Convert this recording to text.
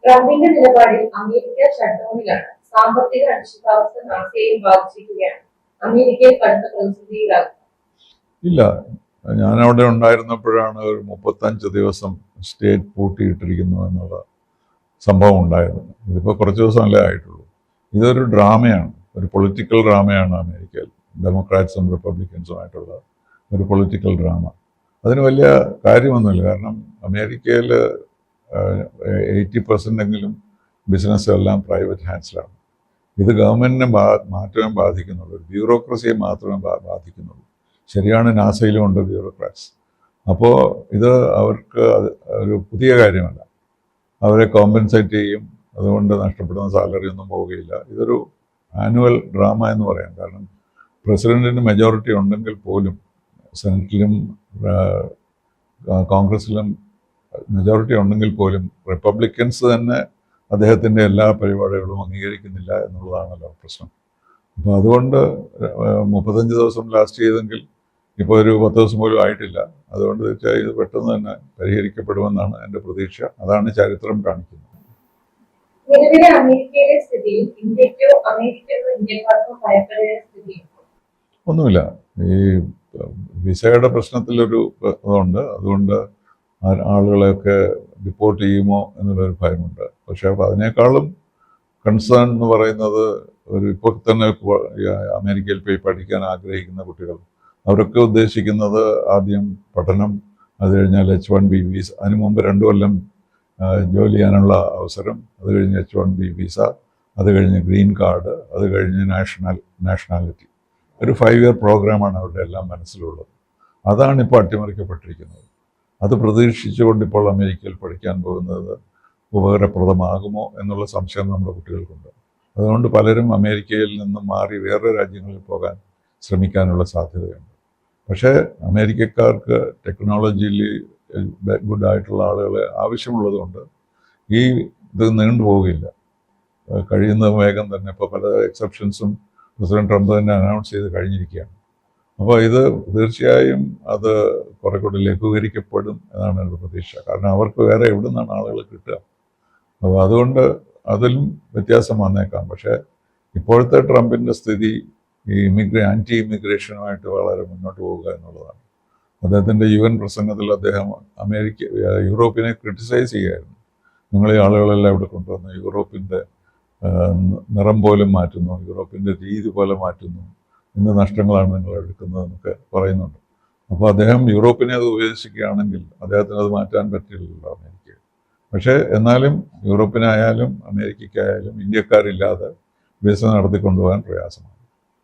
ട്രംപിന്റെ നിലപാടിൽ അമേരിക്ക ഷട്ട്ഡൌണിലാണ്. സാമ്പത്തിക അനിശ്ചിതാവസ്ഥ നാസയെയും ബാധിച്ചിരിക്കുകയാണ്. അമേരിക്കയിൽ കടുത്ത പ്രതിസന്ധിയിലാകും. ഇല്ല, ഞാനവിടെ ഉണ്ടായിരുന്നപ്പോഴാണ് ഒരു 35 ദിവസം സ്റ്റേറ്റ് പൂട്ടിയിട്ടിരിക്കുന്നു എന്നുള്ള സംഭവം ഉണ്ടായത്. ഇതിപ്പോൾ കുറച്ച് ദിവസമല്ലേ ആയിട്ടുള്ളൂ. ഇതൊരു ഡ്രാമയാണ്, ഒരു പൊളിറ്റിക്കൽ ഡ്രാമയാണ് അമേരിക്കയിൽ. ഡെമോക്രാറ്റ്സും റിപ്പബ്ലിക്കൻസുമായിട്ടുള്ള ഒരു പൊളിറ്റിക്കൽ ഡ്രാമ. അതിന് വലിയ കാര്യമൊന്നുമില്ല. കാരണം അമേരിക്കയിൽ 80% എങ്കിലും ബിസിനസ് എല്ലാം പ്രൈവറ്റ് ഹാൻഡ്സിലാണ്. ഇത് ഗവൺമെൻറ്റിനെ മാത്രമേ ബാധിക്കുന്നുള്ളൂ, ബ്യൂറോക്രസിയെ മാത്രമേ ബാധിക്കുന്നുള്ളൂ. ശരിയാണ്, നാസയിലും ഉണ്ട് ബ്യൂറോക്രാറ്റ്സ്. അപ്പോൾ ഇത് അവർക്ക് ഒരു പുതിയ കാര്യമല്ല. അവരെ കോമ്പൻസേറ്റ് ചെയ്യും, അതുകൊണ്ട് നഷ്ടപ്പെടുന്ന സാലറി ഒന്നും പോവുകയില്ല. ഇതൊരു ആനുവൽ ഡ്രാമ എന്ന് പറയാം. കാരണം പ്രസിഡൻറ്റിന് മെജോറിറ്റി ഉണ്ടെങ്കിൽ പോലും, സെനറ്റിലും കോൺഗ്രസിലും മെജോറിറ്റി ഉണ്ടെങ്കിൽ പോലും റിപ്പബ്ലിക്കൻസ് തന്നെ അദ്ദേഹത്തിൻ്റെ എല്ലാ പരിപാടികളും അംഗീകരിക്കുന്നില്ല എന്നുള്ളതാണല്ലോ പ്രശ്നം. അപ്പോൾ അതുകൊണ്ട് 35 ദിവസം ലാസ്റ്റ് ചെയ്തെങ്കിൽ ഇപ്പോൾ ഒരു 10 ദിവസം പോലും ആയിട്ടില്ല. അതുകൊണ്ട് തീർച്ചയായും ഇത് പെട്ടെന്ന് തന്നെ പരിഹരിക്കപ്പെടുമെന്നാണ് എൻ്റെ പ്രതീക്ഷ. അതാണ് ചരിത്രം കാണിക്കുന്നത്. നിലവിലെ അമേരിക്കയിലെ സ്ഥിതിയിൽ ഇന്ത്യക്കോ അമേരിക്കക്കോ ഇന്ത്യക്കാർക്കോ ഭയപ്പെടേണ്ട സ്ഥിതിയുണ്ടോ? ഒന്നുമില്ല. ഈ വിസയുടെ പ്രശ്നത്തിലൊരു ഇതുണ്ട്. അതുകൊണ്ട് ആളുകളെയൊക്കെ ഡിപ്പോർട്ട് ചെയ്യുമോ എന്നുള്ളൊരു ഭയമുണ്ട്. പക്ഷേ അപ്പോൾ അതിനേക്കാളും കൺസേൺ എന്ന് പറയുന്നത് ഇപ്പോൾ തന്നെ അമേരിക്കയിൽ പോയി പഠിക്കാൻ ആഗ്രഹിക്കുന്ന കുട്ടികൾ, അവരൊക്കെ ഉദ്ദേശിക്കുന്നത് ആദ്യം പഠനം, അത് കഴിഞ്ഞാൽ H1B വിസ, അതിന് മുമ്പ് 2 കൊല്ലം ജോലി ചെയ്യാനുള്ള അവസരം, അത് കഴിഞ്ഞ് H1B വിസ, അത് കഴിഞ്ഞ് ഗ്രീൻ കാർഡ്, അത് കഴിഞ്ഞ് നാഷണാലിറ്റി. ഒരു 5 ഇയർ പ്രോഗ്രാമാണ് അവരുടെ എല്ലാം മനസ്സിലുള്ളത്. അതാണ് ഇപ്പോൾ അട്ടിമറിക്കപ്പെട്ടിരിക്കുന്നത്. അത് പ്രതീക്ഷിച്ചുകൊണ്ട് ഇപ്പോൾ അമേരിക്കയിൽ പഠിക്കാൻ പോകുന്നത് ഉപകാരപ്രദമാകുമോ എന്നുള്ള സംശയം നമ്മുടെ കുട്ടികൾക്കുണ്ട്. അതുകൊണ്ട് പലരും അമേരിക്കയിൽ നിന്നും മാറി വേറെ രാജ്യങ്ങളിൽ പോകാൻ ശ്രമിക്കാനുള്ള സാധ്യതയുണ്ട്. പക്ഷേ അമേരിക്കക്കാർക്ക് ടെക്നോളജിയിൽ ഗുഡായിട്ടുള്ള ആളുകളെ ആവശ്യമുള്ളതുകൊണ്ട് ഈ ഇത് നീണ്ടുപോകില്ല. കഴിയുന്ന വേഗം തന്നെ ഇപ്പോൾ പല എക്സെപ്ഷൻസും പ്രസിഡന്റ് ട്രംപ് തന്നെ അനൗൺസ് ചെയ്ത് കഴിഞ്ഞിരിക്കുകയാണ്. അപ്പോൾ ഇത് തീർച്ചയായും അത് കുറെ കൂടി ലഘൂകരിക്കപ്പെടും എന്നാണ് എൻ്റെ പ്രതീക്ഷ. കാരണം അവർക്ക് വേറെ എവിടെ നിന്നാണ് ആളുകൾ കിട്ടുക. അപ്പോൾ അതുകൊണ്ട് അതിലും വ്യത്യാസം വന്നേക്കാം. പക്ഷേ ഇപ്പോഴത്തെ ട്രംപിൻ്റെ സ്ഥിതി ഈ ആൻറ്റി ഇമിഗ്രേഷനുമായിട്ട് വളരെ മുന്നോട്ട് പോവുക എന്നുള്ളതാണ്. അദ്ദേഹത്തിൻ്റെ UN പ്രസംഗത്തിൽ അദ്ദേഹം യൂറോപ്പിനെ ക്രിട്ടിസൈസ് ചെയ്യുമായിരുന്നു. നിങ്ങൾ ഈ ആളുകളെല്ലാം ഇവിടെ കൊണ്ടുവന്ന് യൂറോപ്പിൻ്റെ നിറം പോലും മാറ്റുന്നു, യൂറോപ്പിൻ്റെ രീതി പോലെ മാറ്റുന്നു, എന്ത് നഷ്ടങ്ങളാണ് നിങ്ങൾ എടുക്കുന്നതെന്നൊക്കെ പറയുന്നുണ്ട്. അപ്പോൾ അദ്ദേഹം യൂറോപ്പിനെ അത് ഉപദേശിക്കുകയാണെങ്കിൽ അദ്ദേഹത്തിന് അത് മാറ്റാൻ പറ്റില്ലല്ലോ അമേരിക്ക. പക്ഷേ എന്നാലും യൂറോപ്പിനായാലും അമേരിക്കയ്ക്കായാലും ഇന്ത്യക്കാരില്ലാതെ ബിസിനസ് നടത്തിക്കൊണ്ടുപോകാൻ പ്രയാസമാണ്.